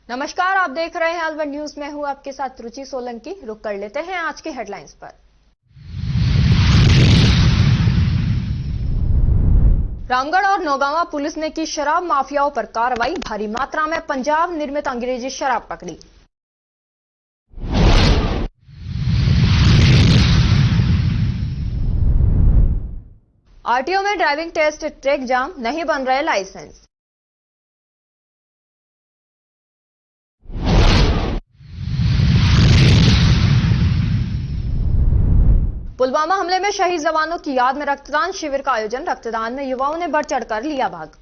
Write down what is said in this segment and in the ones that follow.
नमस्कार, आप देख रहे हैं अलवर न्यूज में हूं आपके साथ रुचि सोलंकी। रुक कर लेते हैं आज की हेडलाइंस पर। रामगढ़ और नौगांवा पुलिस ने की शराब माफियाओं पर कार्रवाई, भारी मात्रा में पंजाब निर्मित अंग्रेजी शराब पकड़ी। आरटीओ में ड्राइविंग टेस्ट ट्रैक जाम, नहीं बन रहे लाइसेंस। पुलवामा हमले में शहीद जवानों की याद में रक्तदान शिविर का आयोजन, रक्तदान में युवाओं ने बढ़ चढ़कर लिया भाग।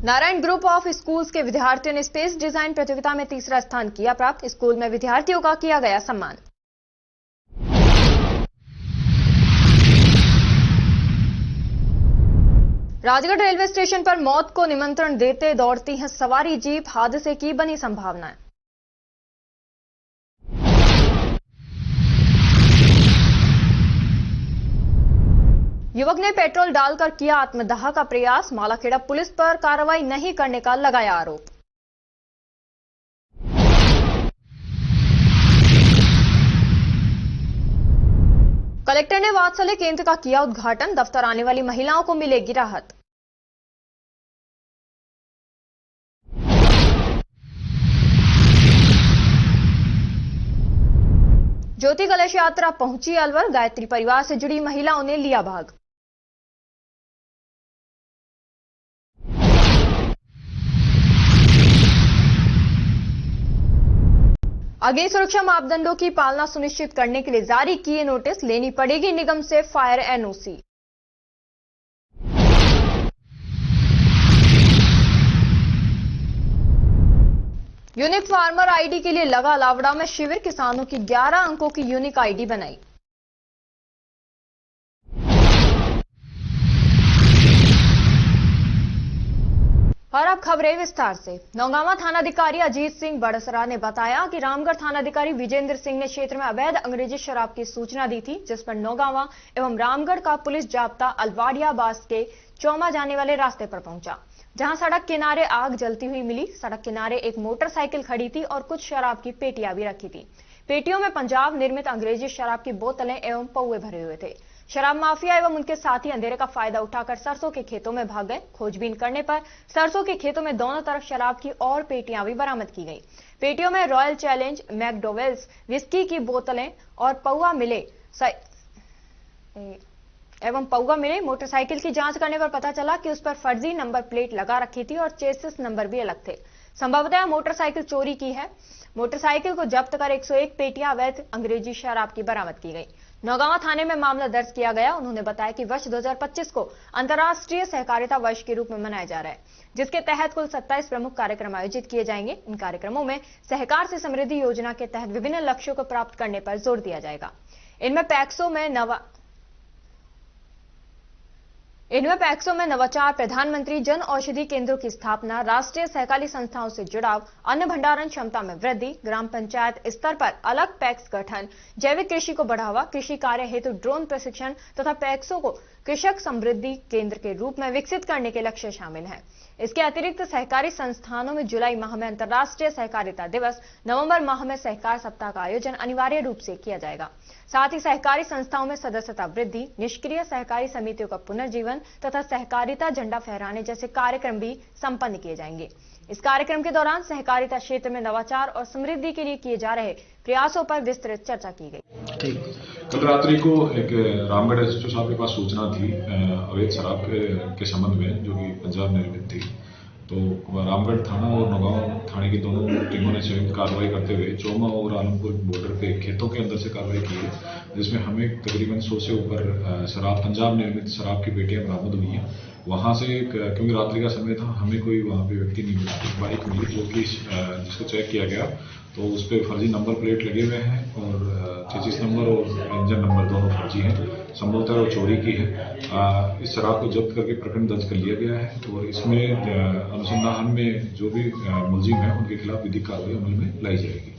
नारायण ग्रुप ऑफ स्कूल्स के विद्यार्थियों ने स्पेस डिजाइन प्रतियोगिता में तीसरा स्थान किया प्राप्त, स्कूल में विद्यार्थियों का किया गया सम्मान। राजगढ़ रेलवे स्टेशन पर मौत को निमंत्रण देते दौड़ती है सवारी जीप, हादसे की बनी संभावनाएं। युवक ने पेट्रोल डालकर किया आत्मदाह का प्रयास, मालाखेड़ा पुलिस पर कार्रवाई नहीं करने का लगाया आरोप। कलेक्टर ने वात्सल्य केंद्र का किया उद्घाटन, दफ्तर आने वाली महिलाओं को मिलेगी राहत। ज्योति कलश यात्रा पहुंची अलवर, गायत्री परिवार से जुड़ी महिलाओं ने लिया भाग। अग्नि सुरक्षा मापदंडों की पालना सुनिश्चित करने के लिए जारी किए नोटिस, लेनी पड़ेगी निगम से fire NOC. Unique farmer ID के लिए लगा लावड़ा में शिविर, किसानों की 11 अंकों की यूनिक आईडी बनाई। और अब खबरें विस्तार से। नौगांवा थानाधिकारी अजीत सिंह बड़सरा ने बताया कि रामगढ़ थानाधिकारी विजेंद्र सिंह ने क्षेत्र में अवैध अंग्रेजी शराब की सूचना दी थी, जिस पर नौगांवा एवं रामगढ़ का पुलिस जाब्ता अलवाड़िया बास के चौमा जाने वाले रास्ते पर पहुंचा, जहां सड़क किनारे आग जलती हुई मिली। सड़क किनारे एक मोटरसाइकिल खड़ी थी और कुछ शराब की पेटियां भी रखी थी। पेटियों में पंजाब निर्मित अंग्रेजी शराब की बोतलें एवं पौवे भरे हुए थे। शराब माफिया एवं उनके साथी अंधेरे का फायदा उठाकर सरसों के खेतों में भाग गए। खोजबीन करने पर सरसों के खेतों में दोनों तरफ शराब की और पेटियां भी बरामद की गई। पेटियों में रॉयल चैलेंज, मैकडोवेल्स विस्की की बोतलें और पौवा मिले मोटरसाइकिल की जांच करने पर पता चला कि उस पर फर्जी नंबर प्लेट लगा रखी थी और चेसिस नंबर भी अलग थे। संभवतः मोटरसाइकिल चोरी की है। मोटरसाइकिल को जब्त कर 101 पेटियां अवैध अंग्रेजी शराब की बरामद की गई। नौगांवा थाने में मामला दर्ज किया गया। उन्होंने बताया कि वर्ष 2025 को अंतर्राष्ट्रीय सहकारिता वर्ष के रूप में मनाया जा रहा है, जिसके तहत कुल 27 प्रमुख कार्यक्रम आयोजित किए जाएंगे। इन कार्यक्रमों में सहकार से समृद्धि योजना के तहत विभिन्न लक्ष्यों को प्राप्त करने पर जोर दिया जाएगा। इनमें पैक्सों में नवाचार, प्रधानमंत्री जन औषधि केंद्रों की स्थापना, राष्ट्रीय सहकारी संस्थाओं से जुड़ाव, अन्न भंडारण क्षमता में वृद्धि, ग्राम पंचायत स्तर पर अलग पैक्स गठन, जैविक कृषि को बढ़ावा, कृषि कार्य हेतु ड्रोन प्रशिक्षण तथा पैक्सों को कृषक समृद्धि केंद्र के रूप में विकसित करने के लक्ष्य शामिल हैं। इसके अतिरिक्त सहकारी संस्थानों में जुलाई माह में अंतर्राष्ट्रीय सहकारिता दिवस, नवंबर माह में सहकार सप्ताह का आयोजन अनिवार्य रूप से किया जाएगा। साथ ही सहकारी संस्थाओं में सदस्यता वृद्धि, निष्क्रिय सहकारी समितियों का पुनर्जीवन तथा सहकारिता झंडा फहराने जैसे कार्यक्रम भी संपन्न किए जाएंगे। इस कार्यक्रम के दौरान सहकारिता क्षेत्र में नवाचार और समृद्धि के लिए किए जा रहे प्रयासों पर विस्तृत चर्चा की गई। कल रात्रि को एक रामगढ़ एसएसपी साहब के पास सूचना थी अवैध शराब के संबंध में, जो कि पंजाब निर्मित थी। तो रामगढ़ थाना और नौगांव थाने की दोनों टीमों ने संयुक्त कार्रवाई करते हुए चौमा और आलमपुर बॉर्डर पे खेतों के अंदर से कार्रवाई की है, जिसमें हमें तकरीबन 100 से ऊपर शराब, पंजाब निर्मित शराब की पेटियां बरामद हुई हैं। वहां से क्योंकि रात्रि का समय था, हमें कोई वहां पे व्यक्ति नहीं मिला। एक बाइक मिली जो कि जिसको चेक किया गया तो उस पर फर्जी नंबर प्लेट लगे हुए हैं और चेसिस नंबर और इंजन नंबर दोनों फर्जी हैं। संभवतः वो चोरी की है। इस शराब को जब्त करके प्रकरण दर्ज कर लिया गया है और इसमें अनुसंधान में जो भी मुलजिम है उनके खिलाफ विधिक कार्रवाई अमल में लाई जाएगी।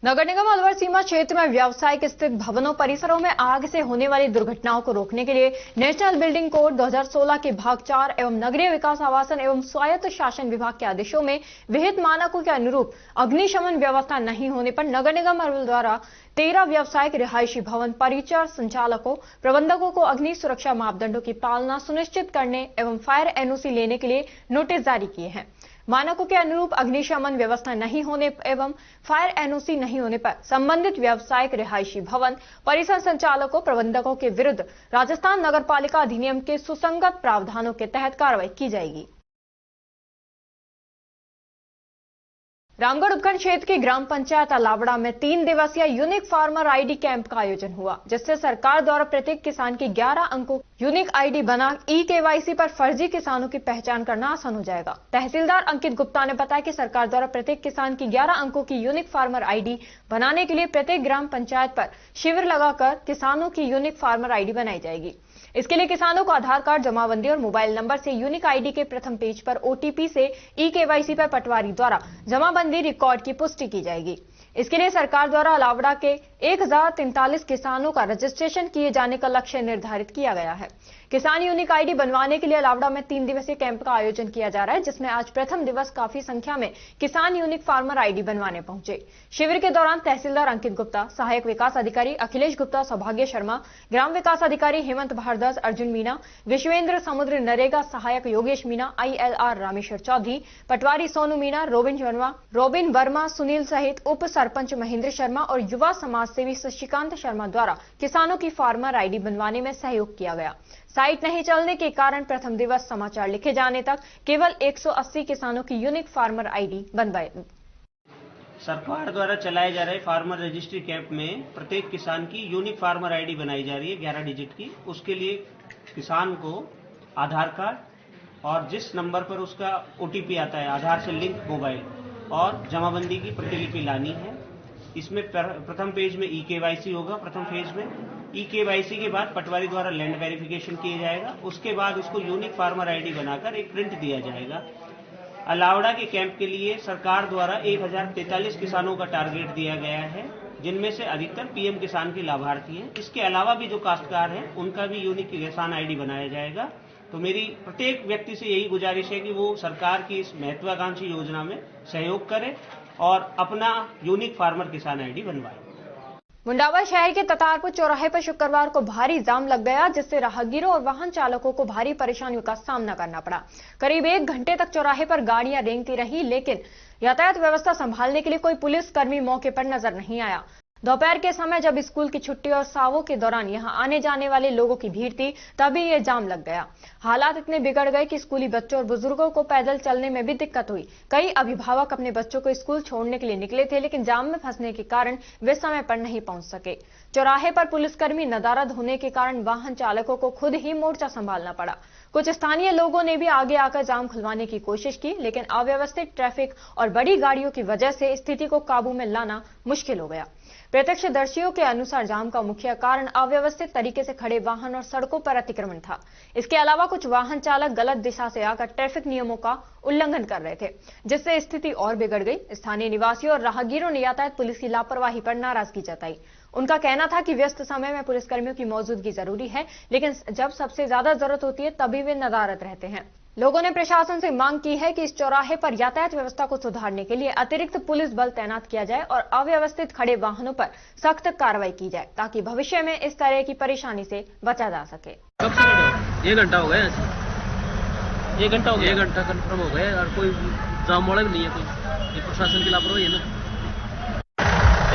नगर निगम अलवर सीमा क्षेत्र में व्यावसायिक स्थित भवनों परिसरों में आग से होने वाली दुर्घटनाओं को रोकने के लिए नेशनल बिल्डिंग कोड 2016 के भाग 4 एवं नगरीय विकास आवासन एवं स्वायत्त शासन विभाग के आदेशों में विहित मानकों के अनुरूप अग्निशमन व्यवस्था नहीं होने पर नगर निगम अलवर द्वारा 13 व्यावसायिक रिहायशी भवन परिचार संचालकों प्रबंधकों को अग्नि सुरक्षा मापदंडों की पालना सुनिश्चित करने एवं फायर एनओसी लेने के लिए नोटिस जारी किए हैं। मानकों के अनुरूप अग्निशमन व्यवस्था नहीं होने एवं फायर एनओसी नहीं होने पर संबंधित व्यावसायिक रिहायशी भवन परिसर संचालकों प्रबंधकों के विरुद्ध राजस्थान नगरपालिका अधिनियम के सुसंगत प्रावधानों के तहत कार्रवाई की जाएगी। रामगढ़ उपखंड क्षेत्र की ग्राम पंचायत अलावड़ा में 3 दिवसीय यूनिक फार्मर आईडी कैंप का आयोजन हुआ, जिससे सरकार द्वारा प्रत्येक किसान की 11 अंकों यूनिक आईडी बना ई-केवाईसी पर फर्जी किसानों की पहचान करना आसान हो जाएगा। तहसीलदार अंकित गुप्ता ने बताया कि सरकार द्वारा प्रत्येक किसान की 11 अंकों की यूनिक फार्मर आईडी बनाने के लिए प्रत्येक ग्राम पंचायत पर शिविर लगाकर किसानों की यूनिक फार्मर आईडी बनाई जाएगी। इसके लिए किसानों को आधार कार्ड, जमाबंदी और मोबाइल नंबर से यूनिक आईडी के प्रथम पेज पर ओटीपी से ई-केवाईसी पर पटवारी द्वारा जमाबंदी रिकॉर्ड की पुष्टि की जाएगी। इसके लिए सरकार द्वारा अलावड़ा के 1043 किसानों का रजिस्ट्रेशन किए जाने का लक्ष्य निर्धारित किया गया है। किसान यूनिक आईडी बनवाने के लिए अलावड़ा में 3 दिवसीय कैंप का आयोजन किया जा रहा है, जिसमें आज प्रथम दिवस काफी संख्या में किसान यूनिक फार्मर आईडी बनवाने पहुंचे। शिविर के दौरान तहसीलदार अंकित गुप्ता, सहायक विकास अधिकारी अखिलेश गुप्ता, सौभाग्य शर्मा, ग्राम विकास अधिकारी हेमंत भारद्वाज, अर्जुन मीना, विश्वेंद्र समुद्र, नरेगा सहायक योगेश मीना, ILR रामेश्वर चौधरी, पटवारी सोनू मीना, रोबिन वर्मा, सुनील सहित उप सरपंच महेंद्र शर्मा और युवा समाज सेवी शशिकांत शर्मा द्वारा किसानों की फार्मर आईडी बनवाने में सहयोग किया गया। साइट नहीं चलने के कारण प्रथम दिवस समाचार लिखे जाने तक केवल 180 किसानों की यूनिक फार्मर आईडी बनवाई। सरकार द्वारा चलाए जा रहे फार्मर रजिस्ट्री कैंप में प्रत्येक किसान की यूनिक फार्मर आईडी बनाई जा रही है 11 डिजिट की। उसके लिए किसान को आधार कार्ड और जिस नंबर पर उसका ओटीपी आता है आधार से लिंक मोबाइल और जमाबंदी की प्रतिलिपि लानी है। इसमें प्रथम पेज में ई-केवाईसी होगा। प्रथम पेज में ई-केवाईसी के बाद पटवारी द्वारा लैंड वेरिफिकेशन किया जाएगा। उसके बाद उसको यूनिक फार्मर आईडी बनाकर एक प्रिंट दिया जाएगा। अलावड़ा के कैंप के लिए सरकार द्वारा 1043 किसानों का टारगेट दिया गया है, जिनमें से अधिकतर पीएम किसान के लाभार्थी हैं। इसके अलावा भी जो काश्तकार हैं उनका भी यूनिक किसान आईडी बनाया जाएगा। तो मेरी प्रत्येक व्यक्ति से यही गुजारिश है कि वो सरकार की इस महत्वाकांक्षी योजना में सहयोग करे और अपना यूनिक फार्मर किसान आईडी बनवाए। मुंडावा शहर के ततारपुर चौराहे पर शुक्रवार को भारी जाम लग गया, जिससे राहगीरों और वाहन चालकों को भारी परेशानियों का सामना करना पड़ा। करीब 1 घंटे तक चौराहे पर गाड़ियां रेंगती रही, लेकिन यातायात व्यवस्था संभालने के लिए कोई पुलिसकर्मी मौके पर नजर नहीं आया। दोपहर के समय जब स्कूल की छुट्टी और सावों के दौरान यहां आने जाने वाले लोगों की भीड़ थी, तभी ये जाम लग गया। हालात इतने बिगड़ गए कि स्कूली बच्चों और बुजुर्गों को पैदल चलने में भी दिक्कत हुई। कई अभिभावक अपने बच्चों को स्कूल छोड़ने के लिए निकले थे, लेकिन जाम में फंसने के कारण वे समय पर नहीं पहुंच सके। चौराहे पर पुलिसकर्मी नदारद होने के कारण वाहन चालकों को खुद ही मोर्चा संभालना पड़ा। कुछ स्थानीय लोगों ने भी आगे आकर जाम खुलवाने की कोशिश की, लेकिन अव्यवस्थित ट्रैफिक और बड़ी गाड़ियों की वजह से स्थिति को काबू में लाना मुश्किल हो गया। प्रत्यक्षदर्शियों के अनुसार जाम का मुख्य कारण अव्यवस्थित तरीके से खड़े वाहन और सड़कों पर अतिक्रमण था। इसके अलावा कुछ वाहन चालक गलत दिशा से आकर ट्रैफिक नियमों का उल्लंघन कर रहे थे, जिससे स्थिति और बिगड़ गई। स्थानीय निवासियों और राहगीरों ने यातायात पुलिस की लापरवाही पर नाराजगी जताई। उनका कहना था कि व्यस्त समय में पुलिसकर्मियों की मौजूदगी जरूरी है, लेकिन जब सबसे ज्यादा जरूरत होती है तभी वे नदारद रहते हैं। लोगों ने प्रशासन से मांग की है कि इस चौराहे पर यातायात व्यवस्था को सुधारने के लिए अतिरिक्त पुलिस बल तैनात किया जाए और अव्यवस्थित खड़े वाहनों पर सख्त कार्रवाई की जाए, ताकि भविष्य में इस तरह की परेशानी से बचा जा सके। कब से 1 घंटा हो गया? 1 घंटा हो गया? 1 घंटा कंफर्म हो गया और कोई जाम वाला भी नहीं है। कोई ये प्रशासन की लापरवाही है ना।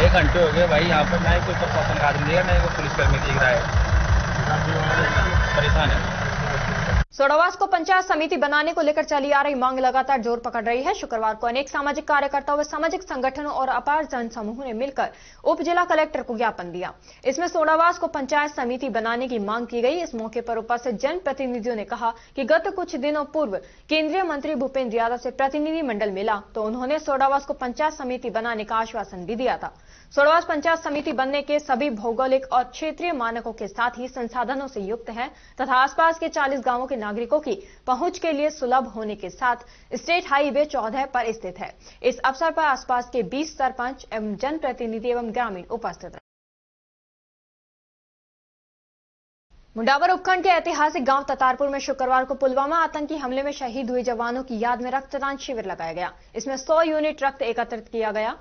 1 घंटे हो गए भाई, यहाँ पर ना कोई प्रशासन का आदमी दिखेगा, ना कोई पुलिसकर्मी दिख रहा है। परेशान है। सोडावास को पंचायत समिति बनाने को लेकर चली आ रही मांग लगातार जोर पकड़ रही है। शुक्रवार को अनेक सामाजिक कार्यकर्ताओं व सामाजिक संगठनों और अपार जन समूह ने मिलकर उप जिला कलेक्टर को ज्ञापन दिया। इसमें सोडावास को पंचायत समिति बनाने की मांग की गई। इस मौके पर उपस्थित जनप्रतिनिधियों ने कहा कि गत कुछ दिनों पूर्व केंद्रीय मंत्री भूपेंद्र यादव से प्रतिनिधि मंडल मिला, तो उन्होंने सोडावास को पंचायत समिति बनाने का आश्वासन भी दिया था। सोडावास पंचायत समिति बनने के सभी भौगोलिक और क्षेत्रीय मानकों के साथ ही संसाधनों से युक्त है तथा आसपास के 40 गांवों के नागरिकों की पहुंच के लिए सुलभ होने के साथ स्टेट हाईवे 14 पर स्थित है। इस अवसर पर आसपास के 20 सरपंच एवं जनप्रतिनिधि एवं ग्रामीण उपस्थित रहे। मुंडावर उपखंड के ऐतिहासिक गांव ततारपुर में शुक्रवार को पुलवामा आतंकी हमले में शहीद हुए जवानों की याद में रक्तदान शिविर लगाया गया। इसमें 100 यूनिट रक्त एकत्रित किया गया।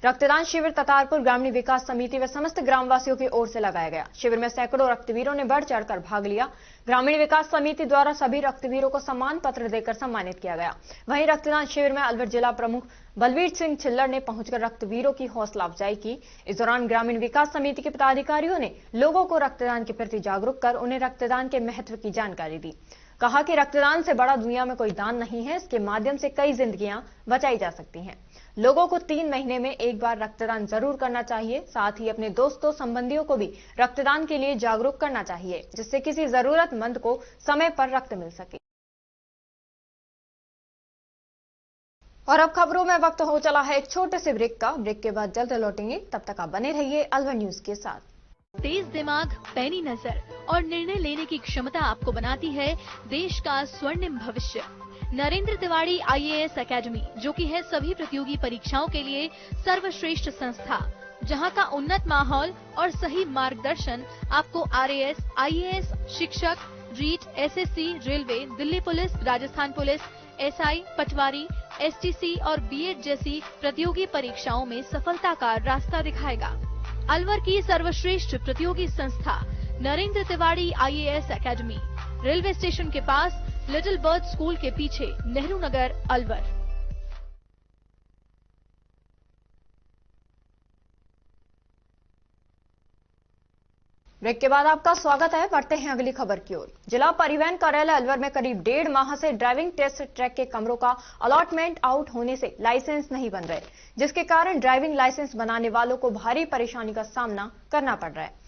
रक्तदान शिविर ततारपुर ग्रामीण विकास समिति व समस्त ग्रामवासियों की ओर से लगाया गया। शिविर में सैकड़ों रक्तवीरों ने बढ़ चढ़कर भाग लिया। ग्रामीण विकास समिति द्वारा सभी रक्तवीरों को सम्मान पत्र देकर सम्मानित किया गया। वहीं रक्तदान शिविर में अलवर जिला प्रमुख बलवीर सिंह छिल्लर ने पहुंचकर रक्तवीरों की हौसला अफजाई की। इस दौरान ग्रामीण विकास समिति के पदाधिकारियों ने लोगों को रक्तदान के प्रति जागरूक कर उन्हें रक्तदान के महत्व की जानकारी दी। कहा कि रक्तदान से बड़ा दुनिया में कोई दान नहीं है। इसके माध्यम से कई जिंदगियां बचाई जा सकती हैं। लोगों को 3 महीने में एक बार रक्तदान जरूर करना चाहिए। साथ ही अपने दोस्तों संबंधियों को भी रक्तदान के लिए जागरूक करना चाहिए, जिससे किसी जरूरतमंद को समय पर रक्त मिल सके। और अब खबरों में वक्त हो चला है एक छोटे से ब्रेक का। ब्रेक के बाद जल्द लौटेंगे, तब तक आप बने रहिए अलवर न्यूज के साथ। तेज दिमाग, पैनी नजर और निर्णय लेने की क्षमता आपको बनाती है देश का स्वर्णिम भविष्य। नरेंद्र तिवारी IAS एकेडमी, जो कि है सभी प्रतियोगी परीक्षाओं के लिए सर्वश्रेष्ठ संस्था, जहां का उन्नत माहौल और सही मार्गदर्शन आपको RAS, IAS, शिक्षक, REET, SSC, railway, Delhi police, Rajasthan police, SI, patwari, STC और B.Ed जैसी प्रतियोगी परीक्षाओं में सफलता का रास्ता दिखाएगा। अलवर की सर्वश्रेष्ठ प्रतियोगी संस्था Narendra Tiwari IAS academy, railway station के पास, लिटिल बर्ड स्कूल के पीछे, नेहरू नगर, अलवर। ब्रेक के बाद आपका स्वागत है। बढ़ते हैं अगली खबर की ओर। जिला परिवहन कार्यालय अलवर में करीब 1.5 माह से ड्राइविंग टेस्ट ट्रैक के कमरों का अलॉटमेंट आउट होने से लाइसेंस नहीं बन रहे, जिसके कारण ड्राइविंग लाइसेंस बनाने वालों को भारी परेशानी का सामना करना पड़ रहा है।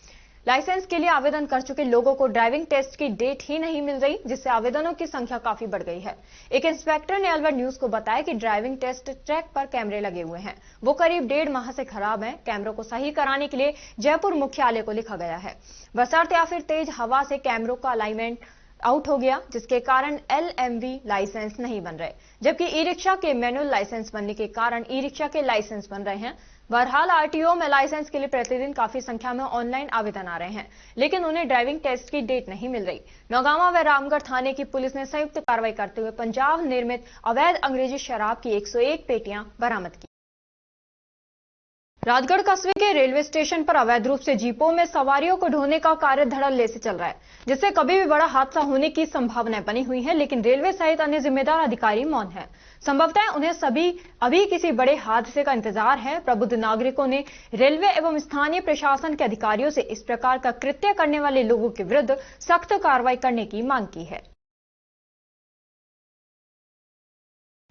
लाइसेंस के लिए आवेदन कर चुके लोगों को ड्राइविंग टेस्ट की डेट ही नहीं मिल रही, जिससे आवेदनों की संख्या काफी बढ़ गई है। एक इंस्पेक्टर ने अलवर न्यूज को बताया कि ड्राइविंग टेस्ट ट्रैक पर कैमरे लगे हुए हैं, वो करीब 1.5 माह से खराब हैं। कैमरों को सही कराने के लिए जयपुर मुख्यालय को लिखा गया है। बरसात या फिर तेज हवा से कैमरों का अलाइनमेंट आउट हो गया, जिसके कारण LMV लाइसेंस नहीं बन रहे, जबकि ई रिक्शा के मैनुअल लाइसेंस बनने के कारण ई रिक्शा के लाइसेंस बन रहे हैं। बहरहाल RTO में लाइसेंस के लिए प्रतिदिन काफी संख्या में ऑनलाइन आवेदन आ रहे हैं, लेकिन उन्हें ड्राइविंग टेस्ट की डेट नहीं मिल रही। नौगामा व रामगढ़ थाने की पुलिस ने संयुक्त कार्रवाई करते हुए पंजाब निर्मित अवैध अंग्रेजी शराब की 101 पेटियां बरामद की। राजगढ़ कस्बे के रेलवे स्टेशन पर अवैध रूप से जीपों में सवारियों को ढोने का कार्य धड़ल्ले से चल रहा है, जिससे कभी भी बड़ा हादसा होने की संभावनाएं बनी हुई है, लेकिन रेलवे सहित अन्य जिम्मेदार अधिकारी मौन है। संभवतः उन्हें अभी किसी बड़े हादसे का इंतजार है। प्रबुद्ध नागरिकों ने रेलवे एवं स्थानीय प्रशासन के अधिकारियों से इस प्रकार का कृत्य करने वाले लोगों के विरुद्ध सख्त कार्रवाई करने की मांग की है।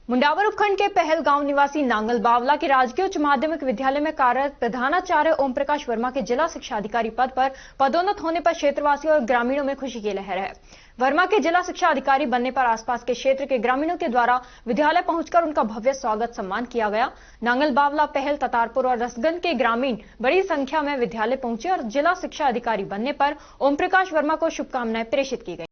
मुंडावर उपखंड के पहलगांव निवासी नांगल बावला के राजकीय उच्च माध्यमिक विद्यालय में कार्यरत प्रधानाचार्य ओम प्रकाश वर्मा के जिला शिक्षा अधिकारी पद पर पदोन्नत होने पर क्षेत्रवासियों और ग्रामीणों में खुशी की लहर है। वर्मा के जिला शिक्षा अधिकारी बनने पर आसपास के क्षेत्र के ग्रामीणों के द्वारा विद्यालय पहुंचकर उनका भव्य स्वागत सम्मान किया गया। नांगल बावला, पहल, ततारपुर और रसगंज के ग्रामीण बड़ी संख्या में विद्यालय पहुंचे और जिला शिक्षा अधिकारी बनने पर ओम प्रकाश वर्मा को शुभकामनाएं प्रेषित की गई।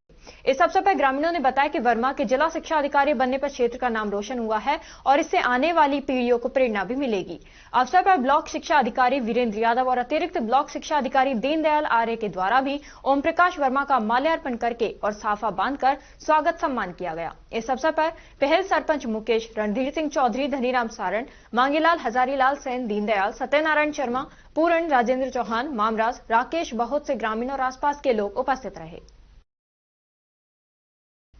इस अवसर पर ग्रामीणों ने बताया कि वर्मा के जिला शिक्षा अधिकारी बनने पर क्षेत्र का नाम रोशन हुआ है और इससे आने वाली पीढ़ियों को प्रेरणा भी मिलेगी। अवसर पर ब्लॉक शिक्षा अधिकारी वीरेंद्र यादव और अतिरिक्त ब्लॉक शिक्षा अधिकारी दीनदयाल आर्य के द्वारा भी ओम प्रकाश वर्मा का माल्यार्पण करके और साफा बांधकर स्वागत सम्मान किया गया। इस अवसर पर पहल सरपंच मुकेश, रणधीर सिंह चौधरी, धनीराम सारण, मांगीलाल, हजारीलाल सेन, दीनदयाल, सत्यनारायण शर्मा, पूरण, राजेंद्र चौहान, मामराज, राकेश, बहुत से ग्रामीण और आसपास के लोग उपस्थित रहे।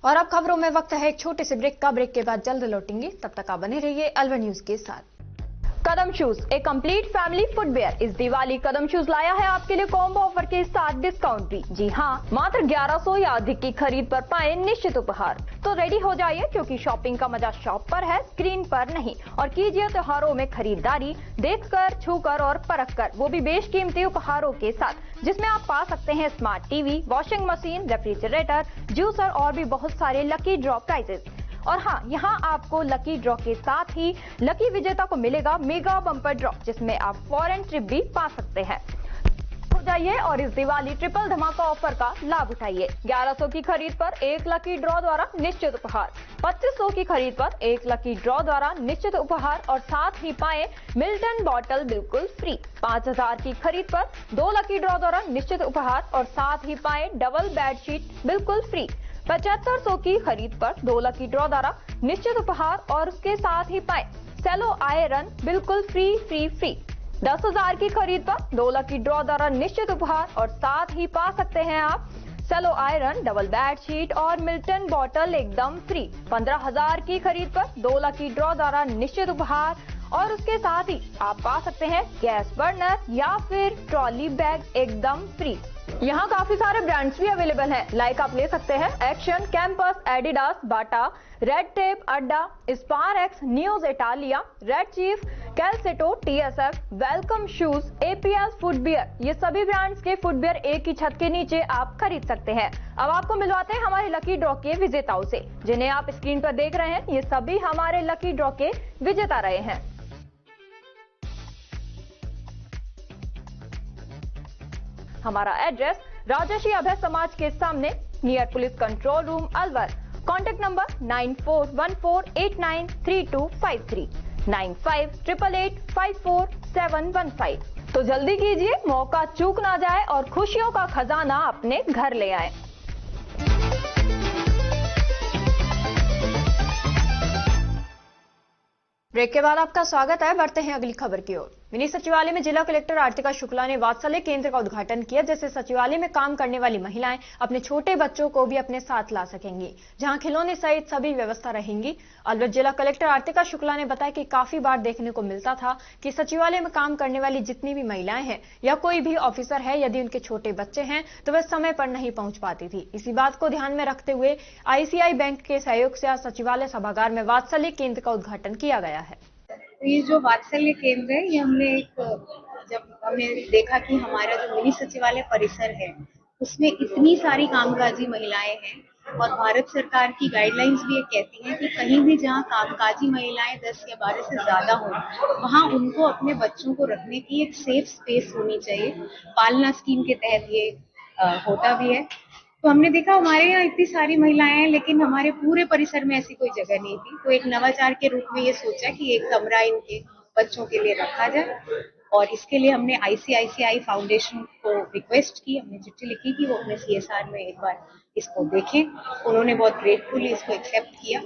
और अब खबरों में वक्त है एक छोटे से ब्रेक का। ब्रेक के बाद जल्द लौटेंगे, तब तक आप बने रहिए अलवर न्यूज के साथ। कदम शूज, एक कंप्लीट फैमिली फुटवेयर। इस दिवाली कदम शूज लाया है आपके लिए कॉम्बो ऑफर के साथ डिस्काउंट भी। जी हाँ, मात्र 1100 या अधिक की खरीद पर पाएं निश्चित उपहार। तो रेडी हो जाइए, क्योंकि शॉपिंग का मजा शॉप पर है, स्क्रीन पर नहीं। और कीजिए त्योहारों में खरीदारी देखकर, छूकर और परखकर, वो भी बेशकीमती उपहारों के साथ, जिसमें आप पा सकते हैं smart TV, washing machine, refrigerator, juicer और भी बहुत सारे लकी ड्रॉ प्राइजेस। और हाँ, यहाँ आपको लकी ड्रॉ के साथ ही लकी विजेता को मिलेगा मेगा बम्पर ड्रॉ, जिसमें आप फॉरेन ट्रिप भी पा सकते हैं। तो जाइए और इस दिवाली ट्रिपल धमाका ऑफर का लाभ उठाइए। 1100 की खरीद पर 1 लकी ड्रॉ द्वारा निश्चित उपहार, 2500 की खरीद पर 1 लकी ड्रॉ द्वारा निश्चित उपहार और साथ ही पाए मिल्टन बॉटल बिल्कुल फ्री। 5000 की खरीद पर 2 लकी ड्रॉ द्वारा निश्चित उपहार और साथ ही पाए डबल बेडशीट बिल्कुल फ्री। 7500 की खरीद पर 2 लकी ड्रॉ द्वारा निश्चित उपहार और उसके साथ ही पाए सेलो आयरन बिल्कुल फ्री। 10,000 की खरीद पर 2 लकी ड्रॉ द्वारा निश्चित उपहार और साथ ही पा सकते हैं आप सेलो आयरन, डबल बेडशीट और मिल्टन बॉटल एकदम फ्री। 15,000 की खरीद पर 2 लकी ड्रॉ द्वारा निश्चित उपहार और उसके साथ ही आप पा सकते हैं गैस बर्नर या फिर ट्रॉली बैग एकदम फ्री। यहाँ काफी सारे ब्रांड्स भी अवेलेबल हैं, लाइक आप ले सकते हैं Action, Campus, Adidas, Bata, Red Tape, अड्डा, स्पार एक्स, नियोज इटालिया, Red Chief, Calcetto, TSF, Welcome shoes, APL footwear. ये सभी ब्रांड्स के फुटवियर एक ही छत के नीचे आप खरीद सकते हैं। अब आपको मिलवाते हैं हमारे लकी ड्रॉ के विजेताओं से, जिन्हें आप स्क्रीन पर देख रहे हैं। ये सभी हमारे लकी ड्रॉ के विजेता रहे हैं। हमारा एड्रेस राजर्षि अभय समाज के सामने, near police control room, Alwar. Contact number 9414893253, 9588854715। तो जल्दी कीजिए, मौका चूक ना जाए और खुशियों का खजाना अपने घर ले आए। ब्रेक के बाद आपका स्वागत है। बढ़ते हैं अगली खबर की ओर। मिनी सचिवालय में जिला कलेक्टर आर्तिका शुक्ला ने वात्सल्य केंद्र का उद्घाटन किया, जिससे सचिवालय में काम करने वाली महिलाएं अपने छोटे बच्चों को भी अपने साथ ला सकेंगी, जहां खिलौने सहित सभी व्यवस्था रहेंगी। अलवर जिला कलेक्टर आर्तिका शुक्ला ने बताया कि काफी बार देखने को मिलता था कि सचिवालय में काम करने वाली जितनी भी महिलाएं हैं या कोई भी ऑफिसर है, यदि उनके छोटे बच्चे हैं तो वह समय पर नहीं पहुंच पाती थी। इसी बात को ध्यान में रखते हुए ICICI बैंक के सहयोग से आज सचिवालय सभागार में वात्सल्य केंद्र का उद्घाटन किया गया है। ये जो वात्सल्य केंद्र है, ये जब हमने देखा कि हमारा जो मिनी सचिवालय परिसर है उसमें इतनी सारी कामकाजी महिलाएं हैं और भारत सरकार की गाइडलाइंस भी ये कहती हैं कि कहीं भी जहाँ कामकाजी महिलाएं 10 या 12 से ज्यादा हो, वहाँ उनको अपने बच्चों को रखने की एक सेफ स्पेस होनी चाहिए। पालना स्कीम के तहत ये होता भी है। तो हमने देखा हमारे यहाँ इतनी सारी महिलाएं हैं, लेकिन हमारे पूरे परिसर में ऐसी कोई जगह नहीं थी। तो एक नवाचार के रूप में ये सोचा कि एक कमरा इनके बच्चों के लिए रखा जाए और इसके लिए हमने ICICI फाउंडेशन को रिक्वेस्ट की, हमने चिट्ठी लिखी कि वो अपने CSR में एक बार इसको देखें। उन्होंने बहुत ग्रेटफुली इसको एक्सेप्ट किया